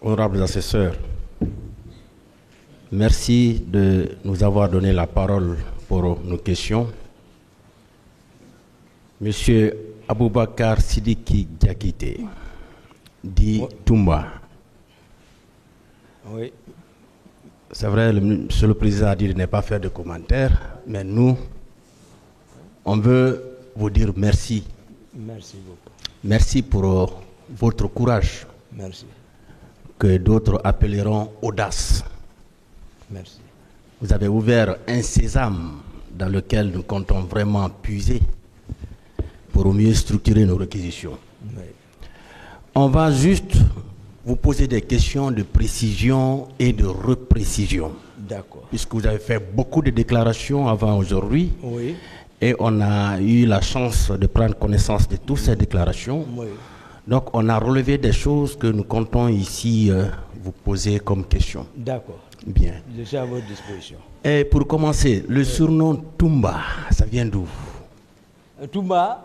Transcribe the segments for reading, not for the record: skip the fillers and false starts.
Honorables assesseurs, merci de nous avoir donné la parole pour nos questions. Monsieur Aboubakar Sidiki Diakité, dit Toumba. Oui. C'est vrai, Monsieur le Président a dit de ne pas faire de commentaires, mais nous, on veut vous dire merci. Merci beaucoup. Merci pour votre courage. Merci. Que d'autres appelleront audace. Merci. Vous avez ouvert un sésame dans lequel nous comptons vraiment puiser pour mieux structurer nos réquisitions. Oui. On va juste vous poser des questions de précision et de reprécision. D'accord. Puisque vous avez fait beaucoup de déclarations avant aujourd'hui. Oui. Et on a eu la chance de prendre connaissance de toutes ces déclarations. Oui. Donc on a relevé des choses que nous comptons ici vous poser comme question. D'accord. Bien. Je suis à votre disposition. Et pour commencer, le surnom Toumba, ça vient d'où? Toumba,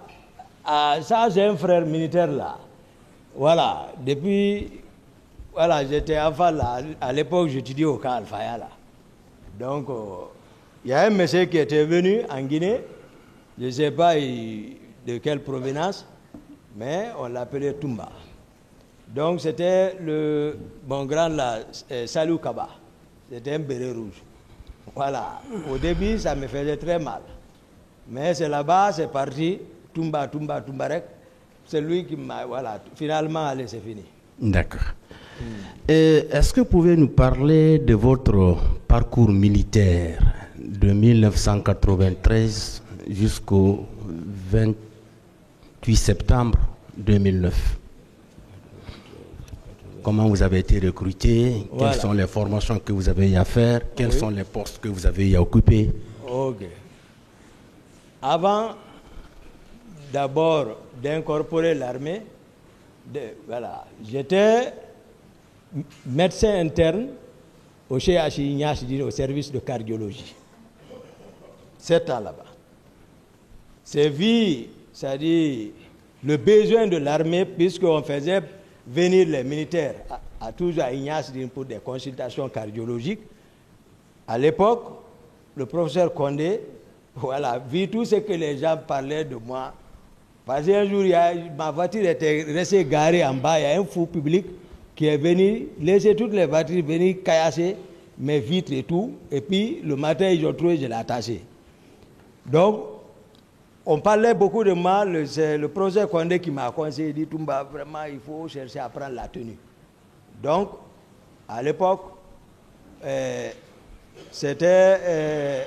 ça j'ai un frère militaire là. Voilà, depuis, voilà, j'étais enfant là, à l'époque j'étudiais au camp Al-Faya là. Donc, il y a un monsieur qui était venu en Guinée, je ne sais pas de quelle provenance, mais on l'appelait Toumba. Donc c'était mon grand là, Salou Kaba. C'était un béret rouge. Voilà. Au début, ça me faisait très mal. Mais c'est là-bas, c'est parti. Toumba, Toumba, Toumbarek. C'est lui qui m'a... Voilà. Finalement, allez, c'est fini. D'accord. Est-ce que vous pouvez nous parler de votre parcours militaire de 1993 jusqu'au 28 septembre 2009? Comment vous avez été recruté? Voilà. Quelles sont les formations que vous avez eu à faire? Quels sont les postes que vous avez eu à occuper? Ok. Avant, d'abord, d'incorporer l'armée, voilà, j'étais médecin interne au CHI Ignace, au service de cardiologie. 7 ans là-bas. C'est vu, c'est-à-dire le besoin de l'armée, puisqu'on faisait venir les militaires toujours à Ignace pour des consultations cardiologiques. À l'époque, le professeur Condé, voilà, vu tout ce que les gens parlaient de moi. Parce qu'un jour, ma voiture était restée garée en bas, il y a un fou public qui est venu laisser toutes les voitures venir caillasser mes vitres et tout. Et puis, le matin, ils ont trouvé, je l'ai attaché. Donc, on parlait beaucoup de moi, c'est le professeur Condé qui m'a conseillé, il dit Toumba, vraiment, il faut chercher à prendre la tenue. Donc, à l'époque, c'était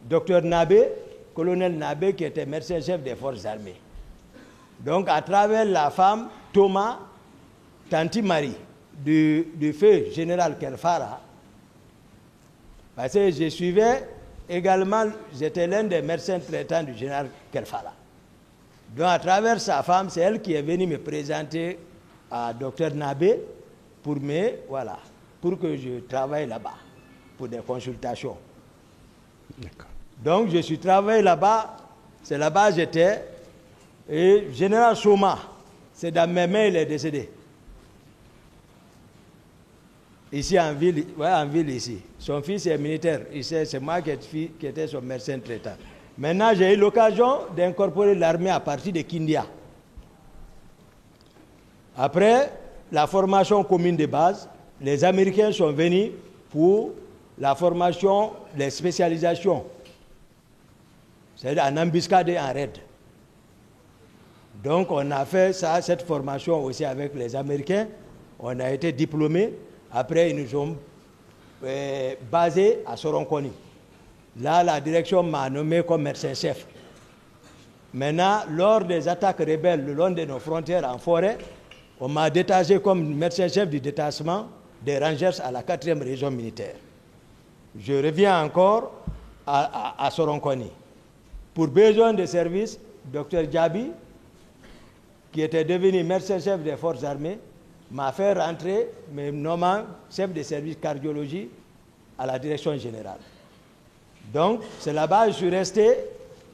docteur Nabé, colonel Nabé, qui était médecin-chef des forces armées. Donc, à travers la femme, Thomas, Tanti Marie, du feu général Kelfara, parce que je suivais également, j'étais l'un des médecins traitants du général Kelfara. Donc, à travers sa femme, c'est elle qui est venue me présenter à docteur Nabé pour que je travaille là-bas, pour des consultations. Donc, je suis travaillé là-bas, c'est là-bas que j'étais, et général Souma, c'est dans mes mains, il est décédé. Ici en ville ici. Son fils est militaire. C'est moi qui étais son médecin traitant. Maintenant, j'ai eu l'occasion d'incorporer l'armée à partir de Kindia. Après la formation commune de base, les Américains sont venus pour la formation, les spécialisations. C'est-à-dire en embuscade et en raid. Donc, on a fait cette formation aussi avec les Américains. On a été diplômés. Après, ils nous ont basés à Soronconi. Là, la direction m'a nommé comme médecin-chef. Maintenant, lors des attaques rebelles le long de nos frontières en forêt, on m'a détaché comme médecin-chef du détachement des Rangers à la 4e région militaire. Je reviens encore à Soronconi. Pour besoin de service, Dr Djabi, qui était devenu médecin-chef des forces armées, m'a fait rentrer, me nommant chef de service cardiologie à la direction générale. Donc, c'est là-bas que je suis resté.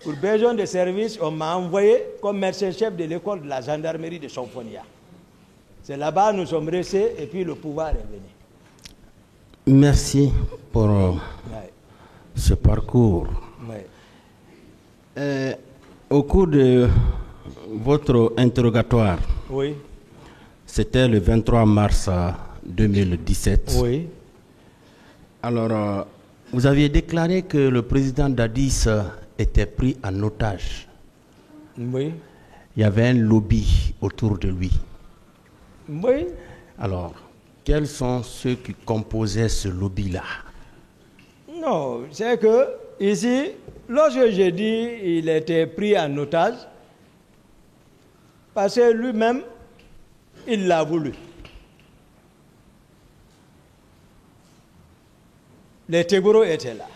Pour besoin de service, on m'a envoyé comme médecin-chef de l'école de la gendarmerie de Sonfonia. C'est là-bas nous sommes restés et puis le pouvoir est venu. Merci pour Ouais. ce parcours. Ouais. Au cours de votre interrogatoire, Oui. c'était le 23 mars 2017. Oui. Alors, vous aviez déclaré que le président Dadis était pris en otage. Oui. Il y avait un lobby autour de lui. Oui. Alors, quels sont ceux qui composaient ce lobby-là? Non, c'est que ici, lorsque j'ai dit il était pris en otage, parce que lui-même, il l'a voulu. Les Tegoro étaient là.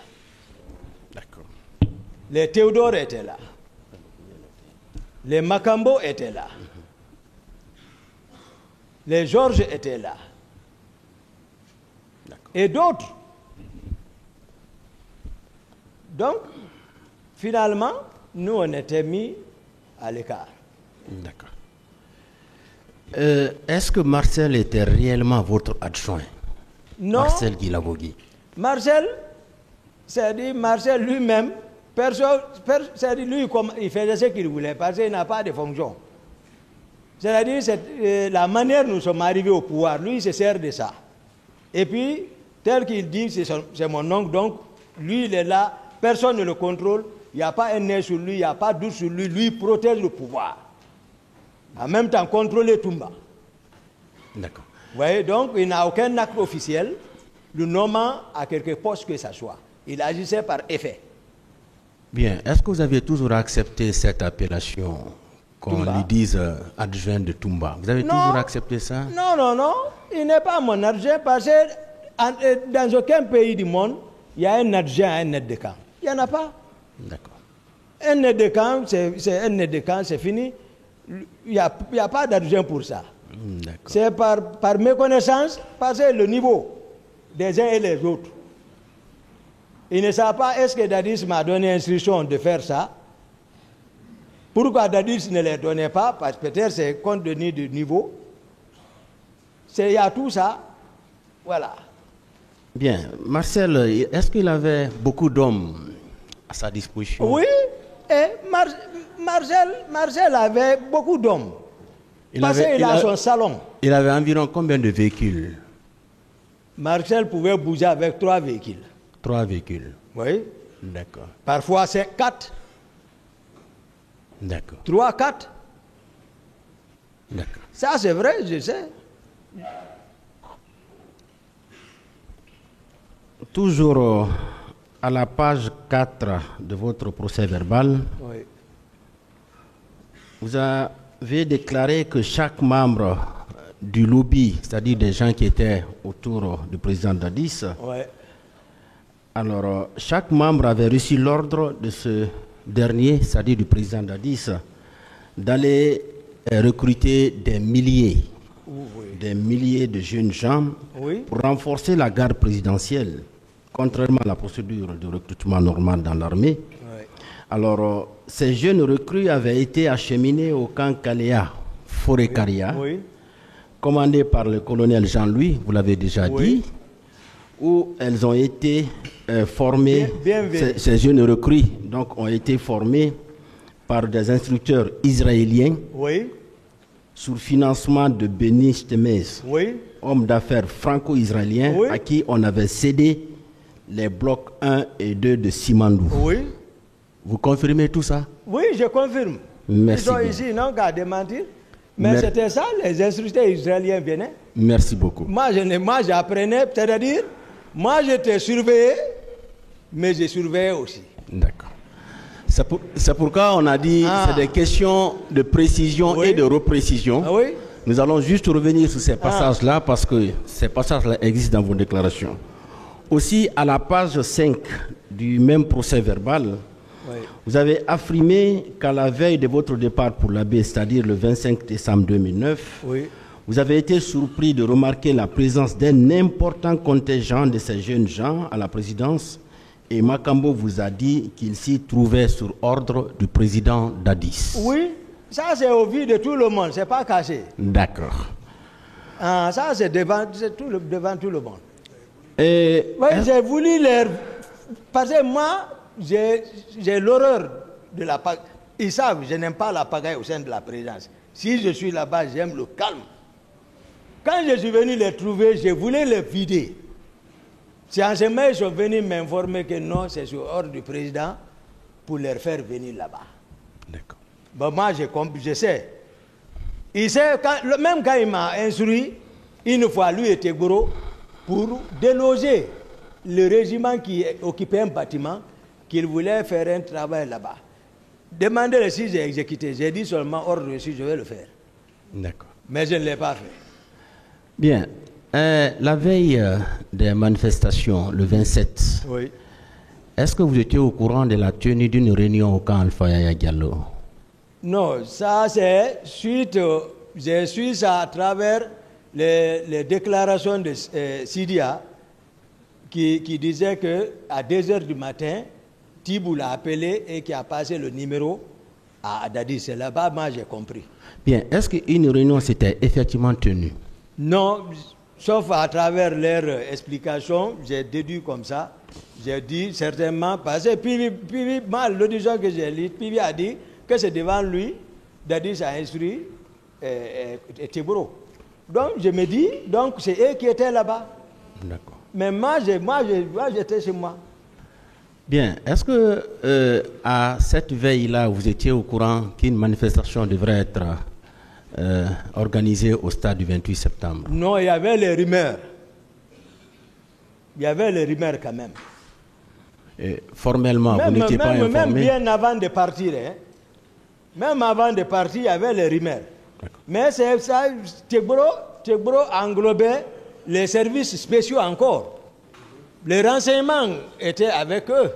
D'accord. Les Théodore étaient là. Les Makambo étaient là. Les Georges étaient là. Et d'autres. Donc, finalement, nous, on était mis à l'écart. D'accord. Est-ce que Marcel était réellement votre adjoint? Non. Marcel Guilabogui. Marcel, c'est-à-dire Marcel lui-même, c'est-à-dire lui, il faisait ce qu'il voulait, parce qu'il n'a pas de fonction. C'est-à-dire, la manière dont nous sommes arrivés au pouvoir, lui, il se sert de ça. Et puis, tel qu'il dit, c'est mon oncle, donc, lui, il est là, personne ne le contrôle, il n'y a pas un nez sur lui, il n'y a pas d'où sur lui, lui, il protège le pouvoir. En même temps, contrôler Toumba. D'accord. Vous voyez, donc, il n'a aucun acte officiel, le nommant à quelque poste que ça soit. Il agissait par effet. Bien. Est-ce que vous avez toujours accepté cette appellation, qu'on Toumba. lui dise adjoint de Toumba? Vous avez toujours accepté ça? Non, non, non. Il n'est pas mon adjoint parce que dans aucun pays du monde, il y a un adjoint à un aide de camp. Il n'y en a pas. D'accord. Un aide de camp, c'est un aide de camp, c'est fini. Il n'y a pas d'adjoint pour ça. D'accord. C'est par méconnaissance, parce que le niveau des uns et les autres. Ils ne savent pas, est-ce que Dadis m'a donné instruction de faire ça? Pourquoi Dadis ne les donnait pas? Parce que peut-être c'est compte tenu du niveau. Il y a tout ça. Voilà. Bien. Marcel, est-ce qu'il avait beaucoup d'hommes à sa disposition? Oui, et Marcel avait beaucoup d'hommes. Parce qu'il a son salon. Il avait environ combien de véhicules? Marcel pouvait bouger avec 3 véhicules. 3 véhicules. Oui. D'accord. Parfois c'est 4. D'accord. 3, 4. D'accord. Ça c'est vrai, je sais. Toujours à la page 4 de votre procès verbal, Oui. vous avez déclaré que chaque membre du lobby, c'est-à-dire des gens qui étaient autour du président Dadis, Oui. alors chaque membre avait reçu l'ordre de ce dernier, c'est-à-dire du président Dadis, d'aller recruter des milliers de jeunes gens Oui. pour renforcer la garde présidentielle, contrairement à la procédure de recrutement normal dans l'armée. Oui. Alors, ces jeunes recrues avaient été acheminés au camp Kalea, Forêt-Caria, Oui. commandé par le colonel Jean-Louis, vous l'avez déjà dit, où elles ont été formées, ces jeunes recrues donc, ont été formées par des instructeurs israéliens, Oui. sous financement de Benny Stemez, Oui. homme d'affaires franco-israélien, Oui. à qui on avait cédé les blocs 1 et 2 de Simandou. Oui. Vous confirmez tout ça? Oui, je confirme. Merci Ils sont bien. ici, non, qu'à démentir. Mais c'était ça, les instructeurs israéliens venaient. Merci beaucoup. Moi, j'apprenais, c'est-à-dire, moi, j'étais surveillé, mais je surveillais aussi. D'accord. C'est pourquoi on a dit c'est des questions de précision et de reprécision. Ah oui? Nous allons juste revenir sur ces passages-là parce que ces passages-là existent dans vos déclarations. Aussi, à la page 5 du même procès verbal, vous avez affirmé qu'à la veille de votre départ pour l'AB, c'est-à-dire le 25 décembre 2009, vous avez été surpris de remarquer la présence d'un important contingent de ces jeunes gens à la présidence et Makambo vous a dit qu'il s'y trouvait sur ordre du président Dadis. Oui, ça c'est au vu de tout le monde, c'est pas caché. D'accord. Ah, ça, c'est devant tout le monde. Et Oui, j'ai voulu leur... Parce que moi, j'ai l'horreur de la pagaille. Ils savent, je n'aime pas la pagaille au sein de la présidence. Si je suis là-bas, j'aime le calme. Quand je suis venu les trouver, je voulais les vider. C'est en ce moment qu'ils sont venus m'informer que non, c'est sur ordre du président pour leur faire venir là-bas. D'accord. Bon, moi, je sais. Il sait, même quand il m'a instruit, une fois, lui était gros, pour déloger le régiment qui occupait un bâtiment, qu'il voulait faire un travail là-bas. Demandez-le si j'ai exécuté. J'ai dit seulement ordre reçu, je vais le faire. D'accord. Mais je ne l'ai pas fait. Bien. La veille des manifestations, le 27, Oui. est-ce que vous étiez au courant de la tenue d'une réunion au camp Alpha Yaya Diallo? Non, ça c'est suite, j'ai su ça à travers les déclarations de Sidia qui disait qu'à 2h du matin, Tibou l'a appelé et qui a passé le numéro à Dadis. C'est là-bas, moi j'ai compris. Bien, est-ce qu'une réunion s'était effectivement tenue? Non, sauf à travers leurs explications, j'ai déduit comme ça. J'ai dit certainement, parce que puis moi, l'audition que j'ai lu, Pivi a dit que c'est devant lui, Dadis a instruit Tibro. Donc je me dis, donc c'est eux qui étaient là-bas. D'accord. Mais moi j'étais chez moi. Bien, est-ce que à cette veille-là, vous étiez au courant qu'une manifestation devrait être organisée au stade du 28 septembre? Non, il y avait les rumeurs. Il y avait les rumeurs quand même. Et formellement, vous n'étiez pas informé? Même bien avant de partir, hein. Même avant de partir, il y avait les rumeurs. Mais c'est ça, Tebro englobait les services spéciaux encore. Les renseignements étaient avec eux.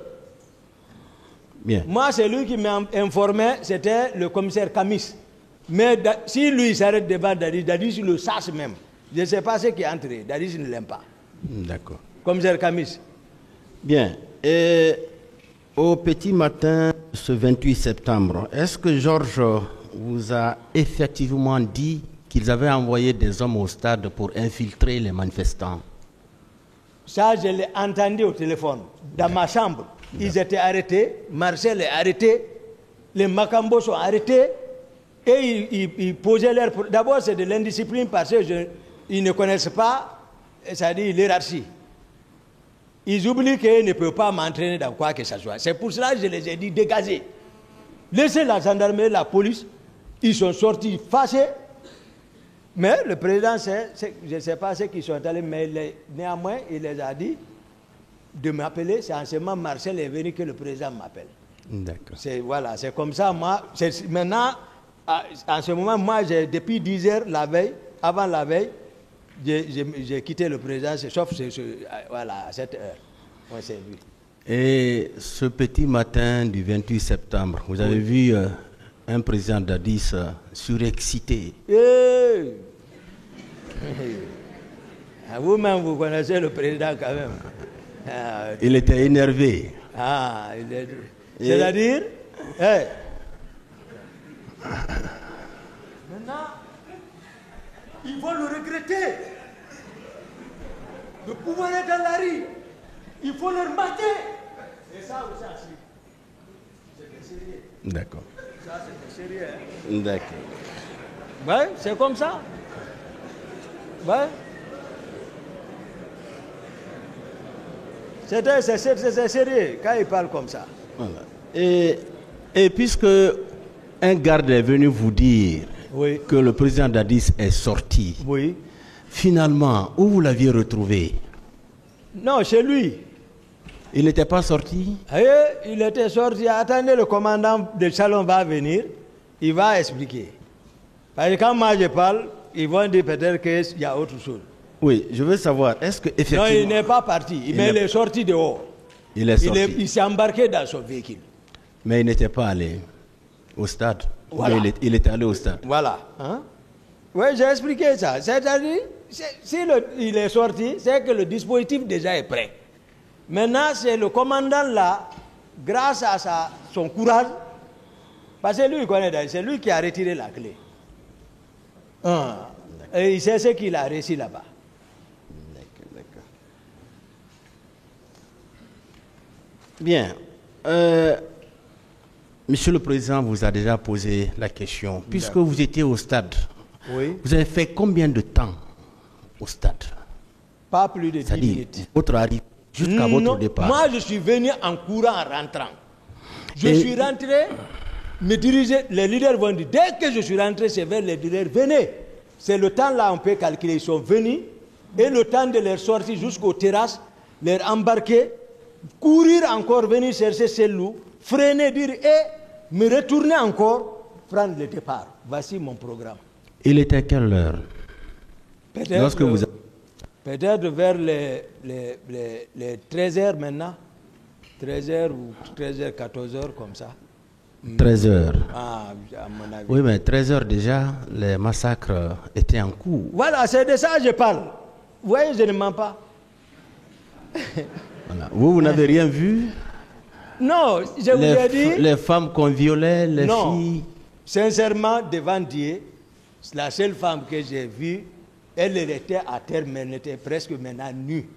Bien. Moi, c'est lui qui m'a informé, c'était le commissaire Kamis. Mais si lui s'arrête devant Dadis, Dadis le sache même. Je ne sais pas ce qui est entré. Dadis ne l'aime pas. D'accord. Commissaire Kamis. Bien. Et au petit matin, ce 28 septembre, est-ce que Georges vous a effectivement dit qu'ils avaient envoyé des hommes au stade pour infiltrer les manifestants? Ça, je l'ai entendu au téléphone, dans ma chambre. Ils étaient arrêtés, Marcel est arrêté, les Macambos sont arrêtés, et ils posaient leur... D'abord, c'est de l'indiscipline parce qu'ils ne connaissent pas, c'est-à-dire l'hierarchie. Ils oublient qu'ils ne peuvent pas m'entraîner dans quoi que ce soit. C'est pour cela que je les ai dit, dégagez. Laissez la gendarmerie, la police. Ils sont sortis fâchés. Mais le président, je ne sais pas ce qu'ils sont allés, mais néanmoins, il les a dit de m'appeler. C'est en ce moment Marcel est venu que le président m'appelle. D'accord. Voilà, c'est comme ça. Moi, maintenant, en ce moment, moi, depuis 10 heures, la veille, avant la veille, j'ai quitté le président, sauf voilà, à cette heure. Moi, c'est lui. Et ce petit matin du 28 septembre, vous avez vu un président Dadis surexcité. Vous-même, vous connaissez le président quand même. Il était énervé. C'est-à-dire, maintenant, il faut le regretter. Le pouvoir est dans la rue. Il faut le mater. Et ça aussi, c'est sérieux. D'accord. Ça, c'est sérieux. Hein? D'accord. Ouais, c'est comme ça. Ouais. C'est sérieux quand il parle comme ça. Voilà. Et puisque un garde est venu vous dire que le président Dadis est sorti, finalement, où vous l'aviez retrouvé? Non, chez lui. Il n'était pas sorti? Il était sorti. Attendez, le commandant de Chalon va venir. Il va expliquer. Parce que quand moi je parle, ils vont dire peut-être qu'il y a autre chose. Oui, je veux savoir, est-ce que effectivement... Non, il n'est pas parti. Il est sorti dehors. Il est sorti. Il s'est embarqué dans son véhicule. Mais il n'était pas allé au stade. Voilà. Il était allé au stade. Voilà. Hein? Oui, j'ai expliqué ça. C'est-à-dire, il est sorti, c'est que le dispositif déjà est prêt. Maintenant, c'est le commandant là, grâce à son courage, parce que lui, il connaît, c'est lui qui a retiré la clé. Et il sait ce qu'il a réussi là-bas. D'accord. Bien. Monsieur le Président vous a déjà posé la question. Puisque vous étiez au stade, Oui. vous avez fait combien de temps au stade? Pas plus de 10 C'est-à-dire, minutes. votre arrivée jusqu'à votre départ. Moi, je suis venu en courant, en rentrant. Je suis rentré, me diriger, les leaders vont dire, dès que je suis rentré, c'est vers les leaders, venez. C'est le temps là, on peut calculer, ils sont venus, et le temps de leur sortie jusqu'aux terrasses, leur embarquer, courir encore, venir chercher ces loups, freiner, dire, et me retourner encore, prendre le départ. Voici mon programme. Il était quelle heure lorsque vous... Peut-être vers les 13h maintenant. 13h ou 13h, 14h comme ça. 13h. Ah, à mon avis. Oui, mais 13h déjà, les massacres étaient en cours. Voilà, c'est de ça que je parle. Vous voyez, je ne mens pas. Voilà. Vous n'avez rien vu? Non, je vous ai dit... Les femmes qu'on violait, les non, filles... sincèrement, devant Dieu, la seule femme que j'ai vue, elle était à terre, mais elle était presque maintenant nue.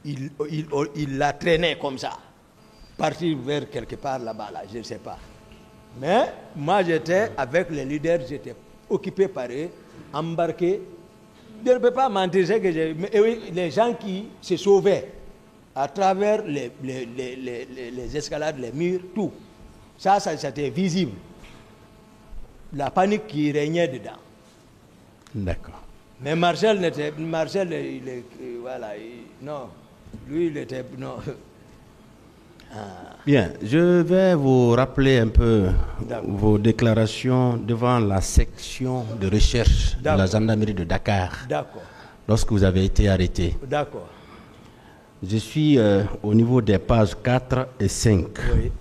Il la traînait comme ça. Partir vers quelque part là-bas, là, je ne sais pas. Mais moi, j'étais avec les leaders, j'étais occupé par eux, embarqué. Je ne peux pas mentir, c'est que les gens qui se sauvaient à travers les escalades, les murs, tout. Ça c'était visible. La panique qui régnait dedans. D'accord. Mais Marcel, voilà, non, lui, il était, non. Bien, je vais vous rappeler un peu vos déclarations devant la section de recherche de la gendarmerie de Dakar. D'accord. Lorsque vous avez été arrêté. D'accord. Je suis au niveau des pages 4 et 5. Oui.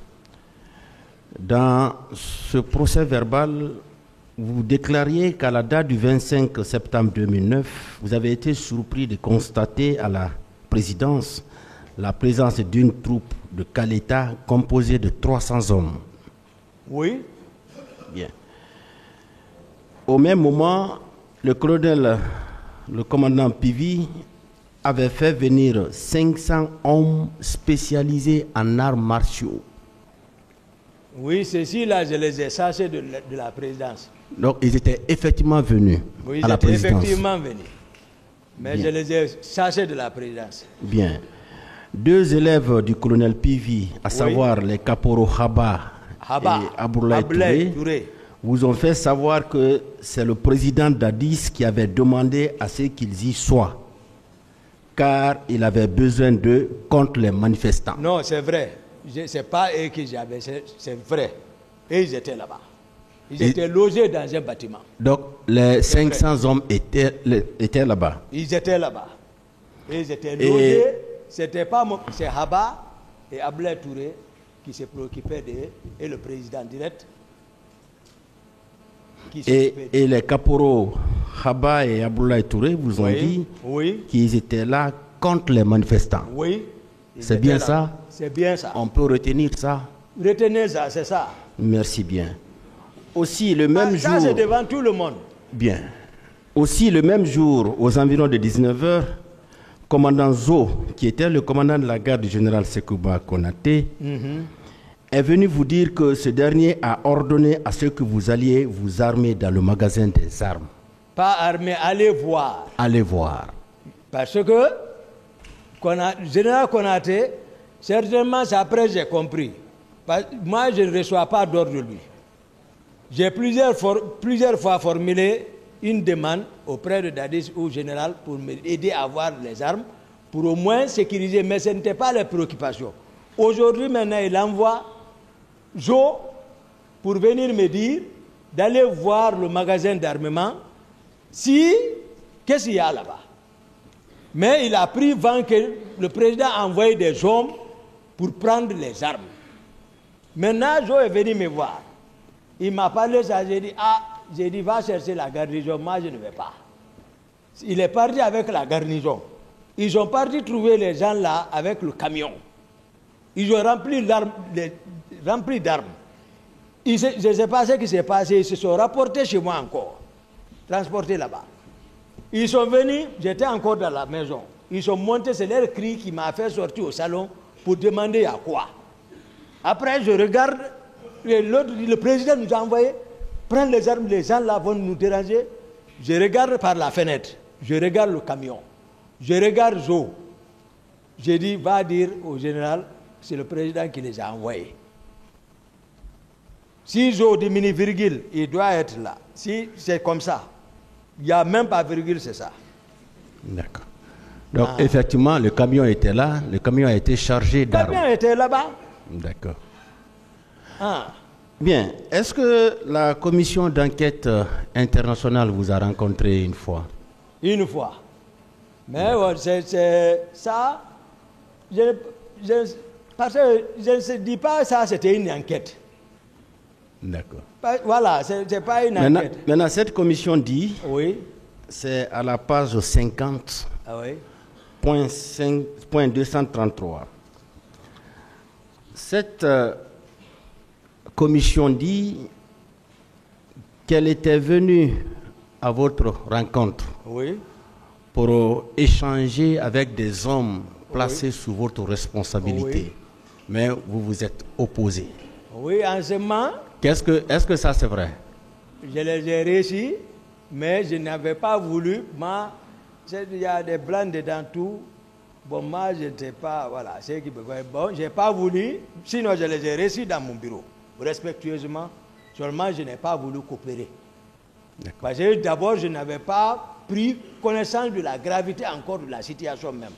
Dans ce procès verbal, vous déclariez qu'à la date du 25 septembre 2009, vous avez été surpris de constater à la présidence la présence d'une troupe de Kaleta composée de 300 hommes. Oui. Bien. Au même moment, le colonel, le commandant Pivi, avait fait venir 500 hommes spécialisés en arts martiaux. Oui, ceci-là, je les ai sachés de la présidence. Donc, ils étaient effectivement venus oui, à la présidence. Oui, ils étaient effectivement venus. Mais bien. Je les ai sachés de la présidence. Bien. 2 élèves du colonel Pivi, à savoir les caporaux Haba et Aboulaye Touré, vous ont fait savoir que c'est le président d'Addis qui avait demandé à ce qu'ils y soient, car il avait besoin d'eux contre les manifestants. Non, c'est vrai. Ce n'est pas eux qui j'avais, c'est vrai. Et ils étaient là-bas. Ils étaient logés dans un bâtiment. Donc, les 500 hommes étaient là-bas. Ils étaient là-bas. Et ils étaient logés. C'était pas c'est Haba et Aboulaye Touré qui se préoccupaient d'eux et le président direct. Et les caporaux Haba et Aboulaye Touré vous ont dit qu'ils étaient là contre les manifestants. Oui. C'est bien ça? C'est bien ça. On peut retenir ça? Retenez ça, c'est ça. Merci bien. Aussi le même jour... Ça, c'est devant tout le monde. Bien. Aussi le même jour, aux environs de 19h, commandant Zo, qui était le commandant de la garde du général Sekouba Konaté, est venu vous dire que ce dernier a ordonné à ce que vous alliez vous armer dans le magasin des armes. Pas armer, allez voir. Allez voir. Parce que le général Konaté, certainement, c'est après j'ai compris. Moi, je ne reçois pas d'ordre de lui. J'ai plusieurs fois formulé une demande auprès de Dadis ou général pour m'aider à avoir les armes, pour au moins sécuriser, mais ce n'était pas les préoccupations. Aujourd'hui, maintenant, il envoie Jo pour venir me dire d'aller voir le magasin d'armement, qu'est-ce qu'il y a là-bas. Mais il a pris vent que le président a envoyé des hommes pour prendre les armes. Maintenant, Jo est venu me voir. Il m'a parlé ça, j'ai dit, va chercher la garnison, moi je ne vais pas. Il est parti avec la garnison. Ils ont parti trouver les gens là avec le camion. Ils ont rempli d'armes. Je ne sais pas ce qui s'est passé, ils se sont rapportés chez moi encore, transportés là-bas. Ils sont venus, j'étais encore dans la maison. Ils sont montés, c'est leur cri qui m'a fait sortir au salon pour demander à quoi. Après, je regarde, le président nous a envoyé, prendre les armes, les gens là vont nous déranger. Je regarde par la fenêtre, je regarde le camion, je regarde Zo. J'ai dit, va dire au général, c'est le président qui les a envoyés. Si Zo diminue virgule, il doit être là. Si c'est comme ça, il n'y a même pas virgule, c'est ça. D'accord. Donc, effectivement, le camion était là, le camion a été chargé d'armes. Le camion était là-bas. D'accord. Bien. Est-ce que la commission d'enquête internationale vous a rencontré une fois? Une fois. Mais c'est ça. Parce que je ne dis pas ça, c'était une enquête. D'accord. Voilà, c'est pas une enquête. Maintenant, cette commission dit, oui, c'est à la page 50, oui, point 233. Cette commission dit qu'elle était venue à votre rencontre, oui, pour échanger avec des hommes placés sous votre responsabilité. Oui. Mais vous vous êtes opposé. Oui, en ce moment, est-ce que ça c'est vrai? je les ai réussi, mais je n'avais pas voulu. Moi, il y a des blancs dedans tout. Bon, moi, je ne sais pas, voilà, c'est qui peut. Bon, je n'ai pas voulu, sinon je les ai réussi dans mon bureau, respectueusement. Seulement, je n'ai pas voulu coopérer. Parce que d'abord, je n'avais pas pris connaissance de la gravité encore de la situation même.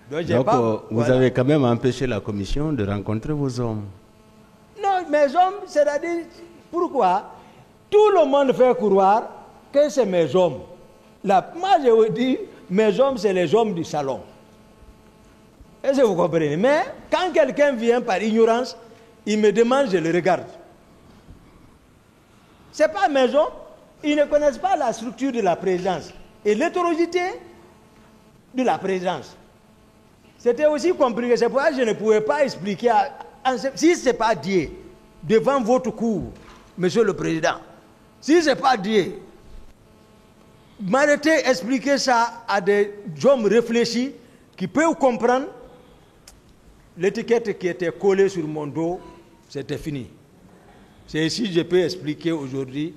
Donc, vous avez quand même empêché la commission de rencontrer vos hommes. Non, mes hommes, c'est-à-dire, pourquoi tout le monde fait croire que c'est mes hommes. Moi, je vous dis, mes hommes, c'est les hommes du salon. Est-ce que vous comprenez? Mais quand quelqu'un vient par ignorance, il me demande, je le regarde. Ce n'est pas mes hommes. Ils ne connaissent pas la structure de la présidence et l'hétérogénéité de la présidence. C'était aussi compliqué. C'est pourquoi je ne pouvais pas expliquer. Si ce n'est pas dit devant votre cour, Monsieur le Président, si ce n'est pas dit, m'arrêter expliquer ça à des hommes réfléchis qui peuvent comprendre. L'étiquette qui était collée sur mon dos, c'était fini. C'est ici que je peux expliquer aujourd'hui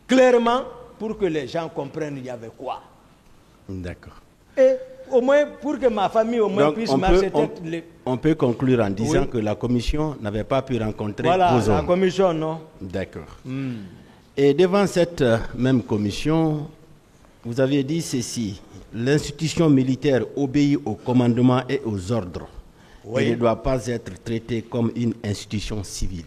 clairement pour que les gens comprennent il y avait quoi. D'accord. Et au moins pour que ma famille au moins puisse marcher tête. On peut conclure en disant que la commission n'avait pas pu rencontrer vos hommes. Voilà, la commission, non. D'accord. Et devant cette même commission, vous avez dit ceci: l'institution militaire obéit au commandement et aux ordres. Oui. Et ne doit pas être traitée comme une institution civile.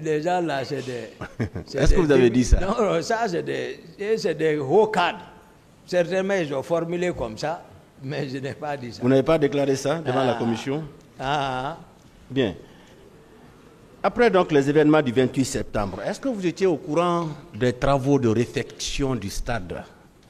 Les gens là, c'est des... Est-ce que vous avez dit ça? Non, ça c'est des hauts cadres. Certainement, ils ont formulé comme ça, mais je n'ai pas dit ça. Vous n'avez pas déclaré ça devant la commission? Bien. Après donc les événements du 28 septembre, est-ce que vous étiez au courant des travaux de réfection du stade?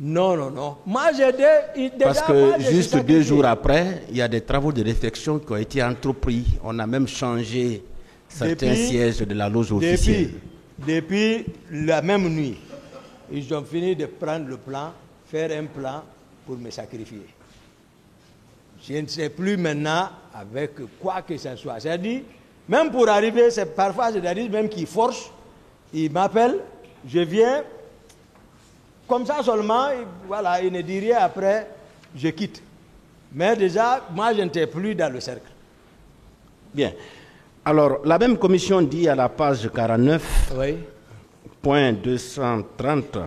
Non, non, non. Moi, j'ai parce que juste 2 jours après, il y a des travaux de réfection qui ont été entrepris. On a même changé certains sièges de la loge officielle. Depuis la même nuit, ils ont fini de prendre le plan, faire un plan pour me sacrifier. Je ne sais plus maintenant avec quoi que ce soit. C'est-à-dire, même pour arriver, parfois, c'est-à-dire même qu'ils forcent, ils m'appellent, je viens, comme ça seulement, voilà, ils ne disent rien après, je quitte. Mais déjà, moi, je n'étais plus dans le cercle. Bien. Alors, la même commission dit à la page 49, point 230,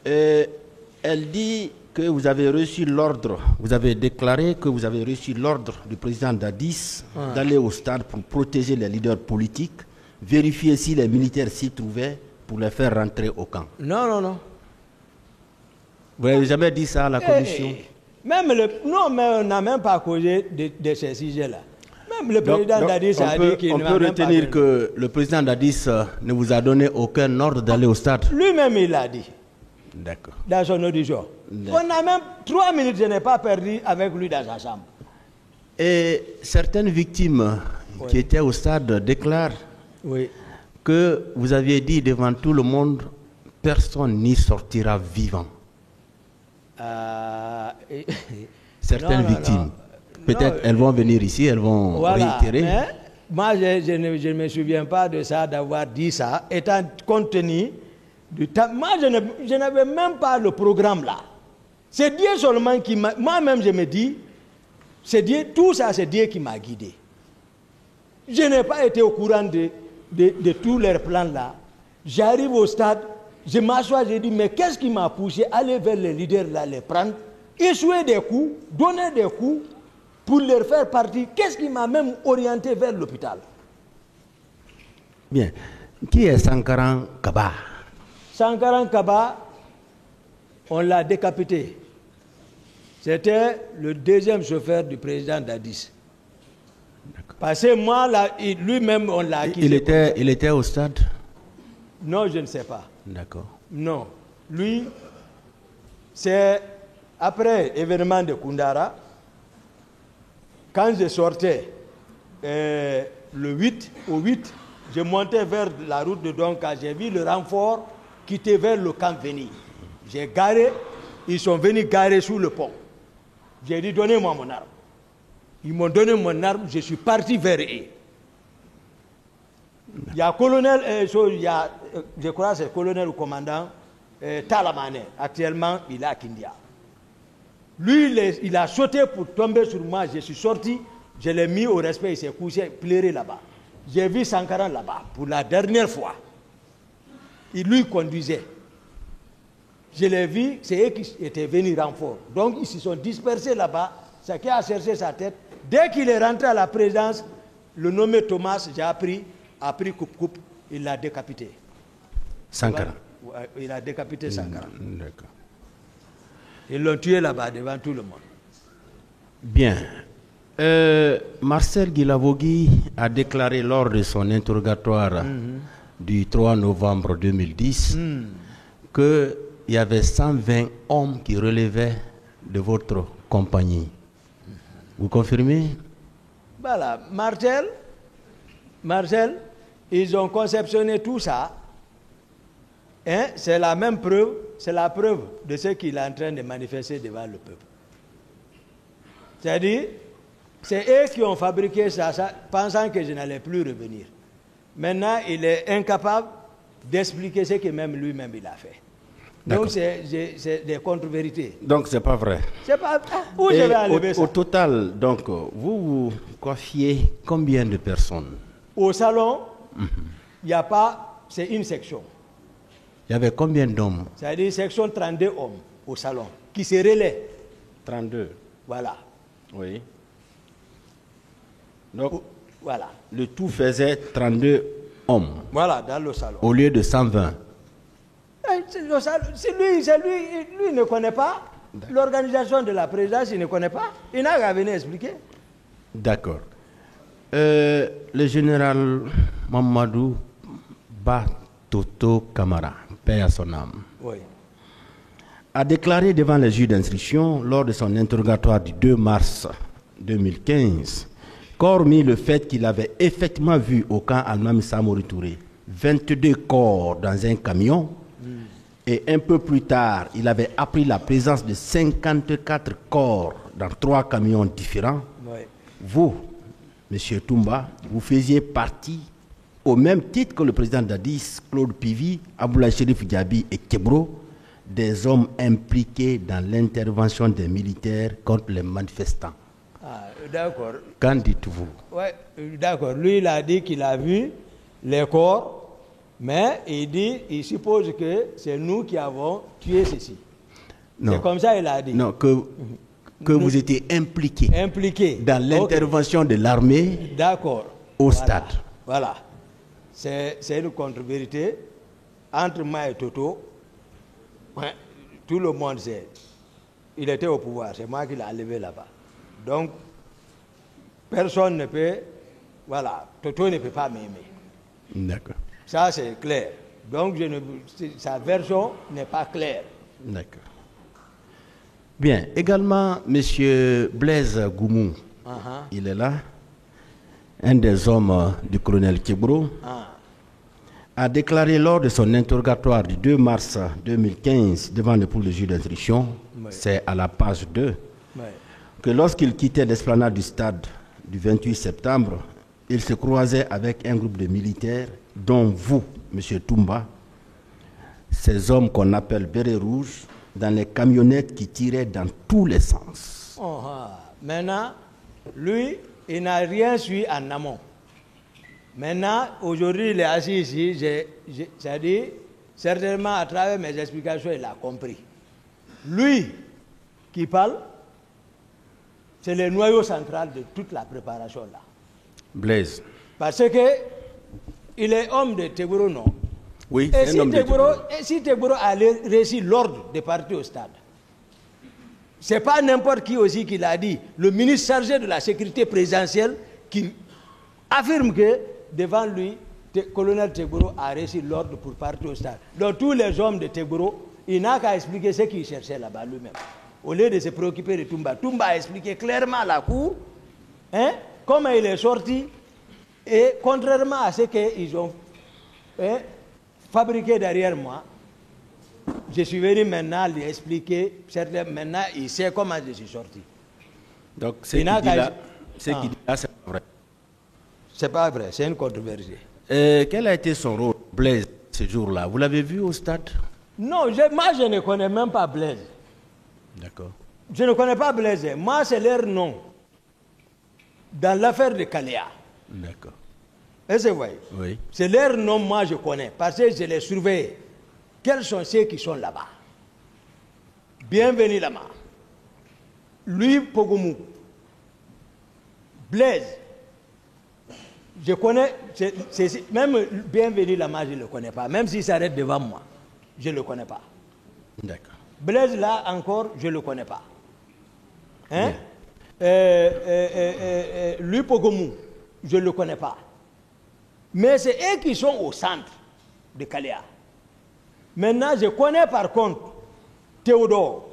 elle dit que vous avez reçu l'ordre, vous avez déclaré que vous avez reçu l'ordre du président Dadis d'aller au stade pour protéger les leaders politiques, vérifier si les militaires s'y trouvaient pour les faire rentrer au camp. Non, non, non. Vous n'avez jamais dit ça à la commission? Non, mais on n'a même pas causé de ces sujets-là. Même le président Dadis a dit qu'il ne va peut même retenir pas que le président Dadis ne vous a donné aucun ordre d'aller au stade? Lui-même, il l'a dit. D'accord. Dans son audition. On a même 3 minutes, je n'ai pas perdu avec lui dans sa chambre. Et certaines victimes qui étaient au stade déclarent que vous aviez dit devant tout le monde, personne n'y sortira vivant. Certaines victimes, peut-être elles vont venir ici, elles vont réitérer. Mais moi, je ne me souviens pas de ça, d'avoir dit ça, étant compte tenu du temps. Moi, je n'avais même pas le programme là. C'est Dieu seulement qui m'a... Moi-même, je me dis, c'est Dieu, tout ça, c'est Dieu qui m'a guidé. Je n'ai pas été au courant de tous leurs plans là. J'arrive au stade, je m'assois, je dis, mais qu'est-ce qui m'a poussé à aller vers les leaders là, les prendre, échouer des coups, donner des coups pour leur faire partie. Qu'est-ce qui m'a même orienté vers l'hôpital? Bien. Qui est Sankaran Kaba? Sankaran Kaba, on l'a décapité. C'était le deuxième chauffeur du président Dadis. Parce que moi, lui-même, on l'a acquis. Il était au stade? Non, je ne sais pas. D'accord. Non. Lui, c'est après l'événement de Koundara, quand je sortais le 8, au 8, je montais vers la route de Donka, j'ai vu le renfort quitter vers le camp Veni. J'ai garé, ils sont venus garer sous le pont. J'ai dit, donnez-moi mon arme. Ils m'ont donné mon arme, je suis parti vers eux. Il y a colonel, je crois que c'est colonel ou commandant Talamane. Actuellement, il est à Kindia. Lui, il a sauté pour tomber sur moi. Je suis sorti, je l'ai mis au respect, il s'est couché, pleuré là-bas. J'ai vu Sankaran là-bas pour la dernière fois. Il lui conduisait. Je l'ai vu, c'est eux qui étaient venus renfort. Donc, ils se sont dispersés là-bas. Ce qui a cherché sa tête. Dès qu'il est rentré à la présidence, le nommé Thomas, a pris coupe-coupe, il l'a décapité. Sankaran. Il a décapité Sankaran. D'accord. Ils l'ont tué là-bas devant tout le monde. Bien. Marcel Guilavogui a déclaré lors de son interrogatoire du 3 novembre 2010 qu'il y avait 120 hommes qui relevaient de votre compagnie. Vous confirmez? Voilà. Marcel, ils ont conceptionné tout ça. Hein? C'est la même preuve, c'est la preuve de ce qu'il est en train de manifester devant le peuple. C'est-à-dire, c'est eux qui ont fabriqué ça, pensant que je n'allais plus revenir. Maintenant, il est incapable d'expliquer ce que même lui-même il a fait. Donc, c'est des contre-vérités. Donc, ce n'est pas vrai. C'est pas... Où je vais enlever ça? Au total, donc, vous confiez combien de personnes? Au salon, il n'y a pas... C'est une section. Il y avait combien d'hommes? C'est-à-dire section 32 hommes au salon, qui se relaient. 32. Voilà. Oui. Donc, voilà. Le tout faisait 32 hommes. Voilà, dans le salon. Au lieu de 120. Lui ne connaît pas l'organisation de la présidence, il ne connaît pas. Il n'a qu'à venir expliquer. D'accord. Le général Mamadou Batoto Kamara, paix à son âme, oui, a déclaré devant les juges d'instruction lors de son interrogatoire du 2 mars 2015 qu'hormis le fait qu'il avait effectivement vu au camp Almami Samori Touré 22 corps dans un camion, et un peu plus tard, il avait appris la présence de 54 corps dans 3 camions différents. oui. Vous, M. Toumba, vous faisiez partie, au même titre que le président Dadis, Claude Pivi, Aboulaye Chérif Diaby et Kebro, des hommes impliqués dans l'intervention des militaires contre les manifestants. Ah, d'accord. Qu'en dites-vous? Oui, d'accord. Lui, il a dit qu'il a vu les corps, mais il suppose que c'est nous qui avons tué ceci. C'est comme ça qu'il a dit. Non, que vous étiez impliqué dans l'intervention de l'armée au stade. Voilà. C'est une contre-vérité entre moi et Toto. Ouais, tout le monde sait. Il était au pouvoir, c'est moi qui l'ai enlevé là-bas. Donc, personne ne peut... Voilà, Toto ne peut pas m'aimer. D'accord. Ça, c'est clair. Donc, sa version n'est pas claire. D'accord. Bien. Également, M. Blaise Goumou, il est là, un des hommes du colonel Kebro. a déclaré lors de son interrogatoire du 2 mars 2015 devant le pôle de juge d'instruction, c'est à la page 2, que lorsqu'il quittait l'esplanade du stade du 28 septembre, il se croisait avec un groupe de militaires, dont vous, M. Toumba, ces hommes qu'on appelle bérets rouges, dans les camionnettes qui tiraient dans tous les sens. Maintenant, lui, il n'a rien su en amont. Maintenant, aujourd'hui, il est assis ici, c'est-à-dire, certainement à travers mes explications, il a compris. Lui qui parle, c'est le noyau central de toute la préparation là. Blaise. Parce que il est homme de Tegboro, non? Oui, et c'est un homme de Tegboro. Et si Tegboro a réussi l'ordre de partir au stade, c'est pas n'importe qui aussi qui l'a dit. Le ministre chargé de la sécurité présidentielle qui affirme que devant lui, le colonel Tegboro a reçu l'ordre pour partir au stade. Donc tous les hommes de Tegboro, il n'a qu'à expliquer ce qu'il cherchait là-bas lui-même. Au lieu de se préoccuper de Toumba. Toumba a expliqué clairement à la cour comment il est sorti. Et contrairement à ce qu'ils ont fabriqué derrière moi, je suis venu maintenant lui expliquer. Maintenant, il sait comment je suis sorti. Donc, ce qu'il dit là, c'est pas vrai. C'est pas vrai, c'est une controversie. Quel a été son rôle, Blaise, ce jour-là? Vous l'avez vu au stade? Non, moi je ne connais même pas Blaise. D'accord. Je ne connais pas Blaise. Moi, c'est leur nom. Dans l'affaire de Kaléa. D'accord. Est-ce que vous voyez? Oui. C'est leur nom, moi je connais. Parce que je les surveille. Quels sont ceux qui sont là-bas? Bienvenue là-bas. Lui, Pogomou. Blaise. Je connais, même bienvenue là-bas, je ne le connais pas. Même s'il s'arrête devant moi, je ne le connais pas. D'accord. Blaise là encore, je ne le connais pas. Hein? Lui, Pogomou, je ne le connais pas. Mais c'est eux qui sont au centre de Kaléa. Maintenant, je connais par contre Théodore.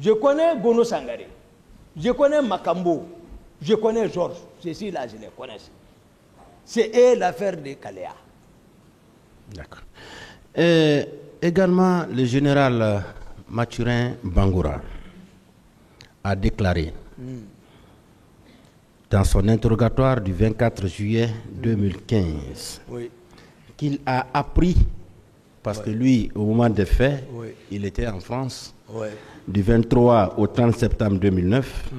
Je connais Gono Sangaré. Je connais Makambo. Je connais Georges. Ceci-là, je les connais. C'est eux l'affaire de Kaléa. D'accord. Également, le général Mathurin Bangoura a déclaré dans son interrogatoire du 24 juillet 2015 qu'il a appris, parce que lui, au moment des faits, il était en France, du 23 au 30 septembre 2009,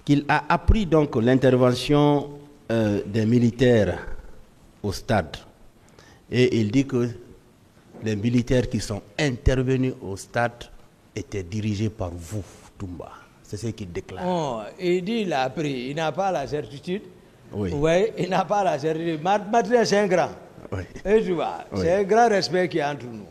qu'il a appris donc l'intervention des militaires au stade. Et il dit que les militaires qui sont intervenus au stade étaient dirigés par vous, Toumba. C'est ce qu'il déclare. Oh, il dit qu'il a appris. Il n'a pas la certitude. Oui. Oui, il n'a pas la certitude. Mathurin, c'est un grand. Oui. Et tu vois, c'est un grand respect qui est entre nous.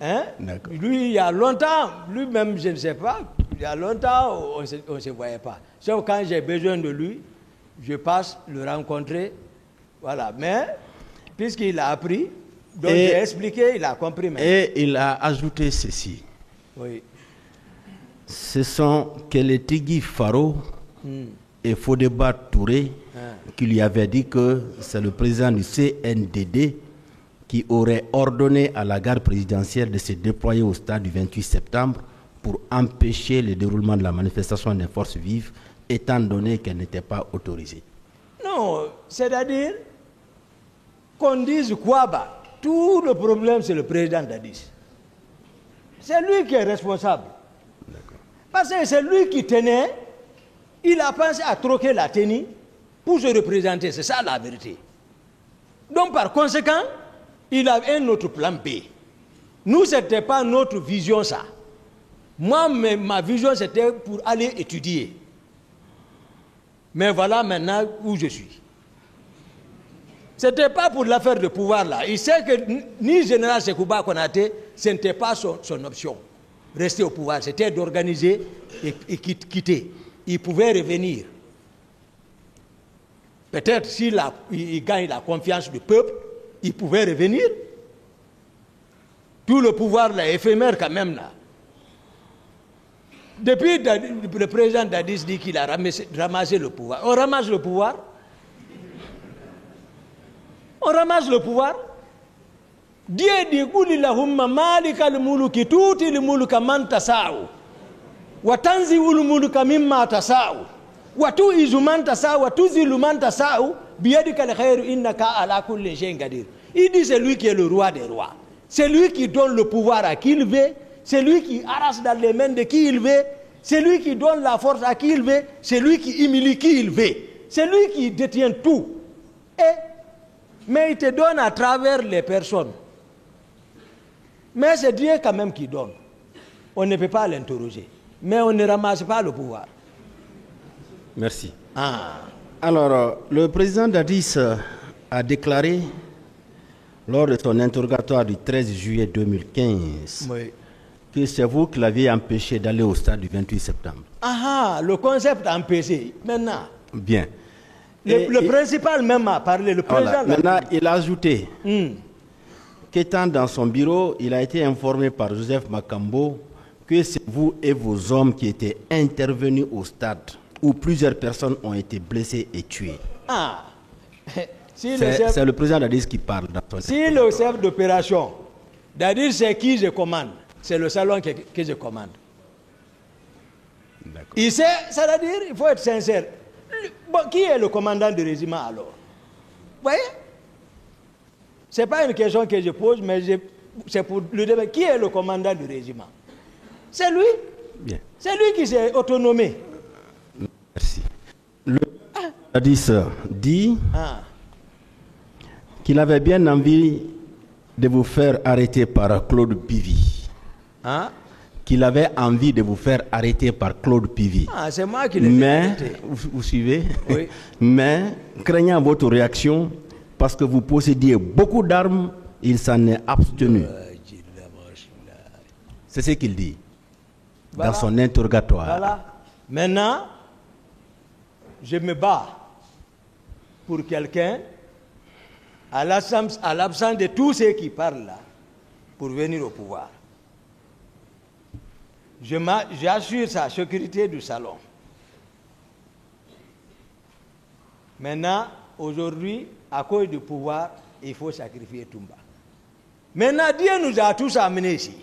Hein? Lui, il y a longtemps, lui-même, je ne sais pas, il y a longtemps, on ne se voyait pas. Sauf quand j'ai besoin de lui, je passe le rencontrer. Voilà. Mais, puisqu'il a appris, donc j'ai expliqué, il a compris même. Et il a ajouté ceci. Oui. Ce sont Kélétigui Faro et Fodeba Touré qui lui avaient dit que c'est le président du CNDD qui aurait ordonné à la garde présidentielle de se déployer au stade du 28 septembre pour empêcher le déroulement de la manifestation des forces vives, étant donné qu'elle n'était pas autorisée. Non, c'est-à-dire qu'on dise quoi, bah, tout le problème c'est le président d'Addis. C'est lui qui est responsable. Parce que c'est lui qui tenait, il a pensé à troquer la tenue pour se représenter, c'est ça la vérité. Donc par conséquent, il a un autre plan B. Nous, ce n'était pas notre vision ça. Moi, ma vision c'était pour aller étudier. Mais voilà maintenant où je suis. Ce n'était pas pour l'affaire de pouvoir là. Il sait que ni général Sekouba Konaté, ce n'était pas son option. Rester au pouvoir, c'était d'organiser et quitter. Il pouvait revenir. Peut-être s'il gagne la confiance du peuple, il pouvait revenir. Tout le pouvoir là, éphémère quand même là. Depuis le président Dadis dit qu'il a ramassé le pouvoir. On ramasse le pouvoir. On ramasse le pouvoir. Dieu dit Qulillahumma malikal muluki tutil mulka man tasau wa tanzi'ul mulka mimma tasau wa tu'izu man tasau wa tuzilu man tasau biyadikal khairu innaka ala kulli shay'in qadir. Il dit c'est lui qui est le roi des rois. C'est lui qui donne le pouvoir à qui il veut, c'est lui qui arrache dans les mains de qui il veut, c'est lui qui donne la force à qui il veut, c'est lui qui humilie qui il veut. C'est lui qui détient tout. Mais il te donne à travers les personnes. Mais c'est Dieu quand même qui donne. On ne peut pas l'interroger. Mais on ne ramasse pas le pouvoir. Merci. Alors, le président Dadis a déclaré, lors de son interrogatoire du 13 juillet 2015, que c'est vous qui l'aviez empêché d'aller au stade du 28 septembre. Le concept empêché. Maintenant. Bien. Le principal même a parlé, le président. Voilà. Maintenant, il a ajouté qu'étant dans son bureau, il a été informé par Joseph Makambo que c'est vous et vos hommes qui étaient intervenus au stade où plusieurs personnes ont été blessées et tuées. C'est le président Dadis qui parle. Si le chef d'opération, Dadis c'est qui je commande, c'est le salon que je commande. Il sait, c'est-à-dire, il faut être sincère. Qui est le commandant du régiment alors? Vous voyez? Ce n'est pas une question que je pose, mais c'est pour le débat. Qui est le commandant du régiment? C'est lui. Bien. C'est lui qui s'est autonomé. Merci. Le Dadis dit qu'il avait bien envie de vous faire arrêter par Claude Pivy. Qu'il avait envie de vous faire arrêter par Claude Pivy. C'est moi qui l'ai arrêté. Vous suivez? Oui. Mais, craignant votre réaction, parce que vous possédiez beaucoup d'armes, il s'en est abstenu. C'est ce qu'il dit dans son interrogatoire. Voilà. Maintenant, je me bats pour quelqu'un, à l'absence de tous ceux qui parlent là, pour venir au pouvoir. J'assure sa sécurité du salon. Maintenant, aujourd'hui, à cause du pouvoir, il faut sacrifier Toumba. Maintenant, Dieu nous a tous amenés ici.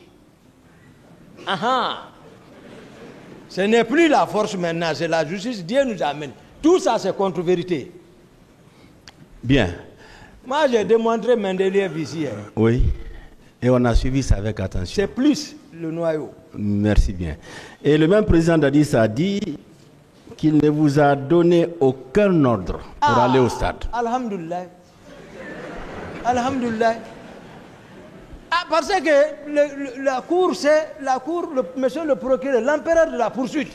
Ce n'est plus la force maintenant, c'est la justice. Dieu nous amène. Tout ça, c'est contre-vérité. Bien. Moi, j'ai démontré Mendeleev ici. Oui. Et on a suivi ça avec attention. C'est plus le noyau. Merci bien. Et le même président Dadis a dit qu'il ne vous a donné aucun ordre pour aller au stade. Alhamdulillah. Alhamdulillah. Parce que la cour, c'est monsieur le procureur, l'empereur de la poursuite.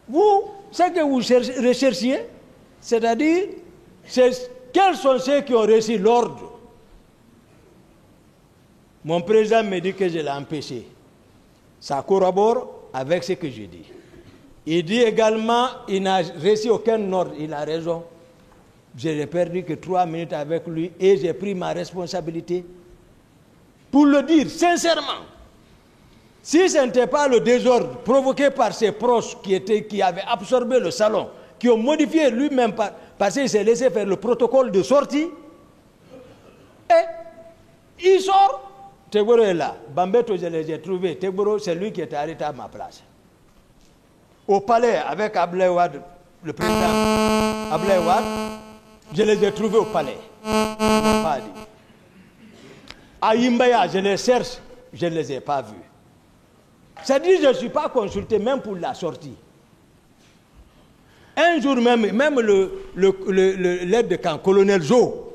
Vous, ce que vous recherchiez, c'est-à-dire, quels sont ceux qui ont reçu l'ordre? Mon président me dit que je l'ai empêché. Ça corrobore avec ce que je dis. Il dit également qu'il n'a reçu aucun ordre. Il a raison. Je n'ai perdu que 3 minutes avec lui et j'ai pris ma responsabilité. Pour le dire sincèrement, si ce n'était pas le désordre provoqué par ses proches qui avaient absorbé le salon, qui ont modifié lui-même parce qu'il s'est laissé faire le protocole de sortie, et il sort. Tegboro est là. Bambeto, je les ai trouvés. Tegboro, c'est lui qui était arrêté à ma place. Au palais, avec Ablaye Wade, le président Ablaye Wade, je les ai trouvés au palais. Pas dit. À Yimbaya, je les cherche, je ne les ai pas vus. C'est-à-dire que je ne suis pas consulté même pour la sortie. Un jour même l'aide de camp, colonel Jo,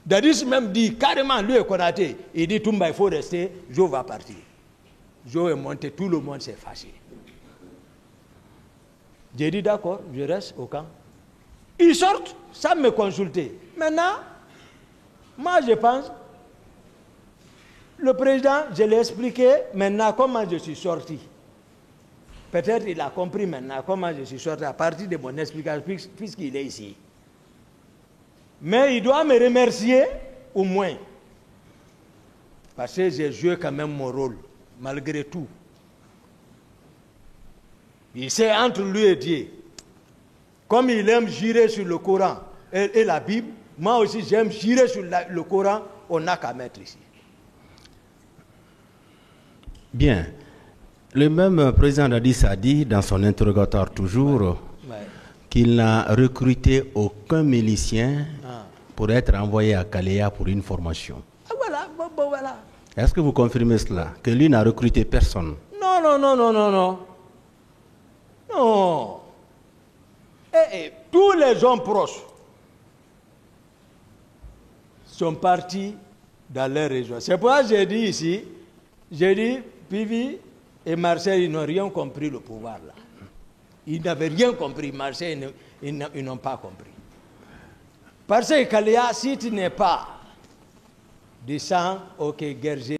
Dadis même dit carrément, lui et Konaté, il dit Toumba, il faut rester, Jo va partir. Jo est monté, tout le monde s'est fâché. J'ai dit d'accord, je reste au camp. Ils sortent sans me consulter. Maintenant, moi je pense, le président, je l'ai expliqué maintenant comment je suis sorti. Peut-être il a compris maintenant comment je suis sorti à partir de mon explication, puisqu'il est ici. Mais il doit me remercier au moins. Parce que j'ai joué quand même mon rôle, malgré tout. Il sait entre lui et Dieu. Comme il aime jurer sur le Coran et la Bible, Moi aussi, j'aime tirer sur le Coran, on n'a qu'à mettre ici. Bien. Le même président Dadis a dit dans son interrogatoire toujours qu'il n'a recruté aucun milicien pour être envoyé à Kalea pour une formation. Ah, voilà, voilà. Est-ce que vous confirmez cela? Que lui n'a recruté personne? Non. Non. Tous les hommes proches sont partis dans leur région. C'est pourquoi j'ai dit ici, Pivi et Marseille, ils n'ont rien compris le pouvoir là. Ils n'avaient rien compris. Marseille, ils n'ont pas compris. Parce que Kalea, si tu n'es pas du sang, ok, guerrier.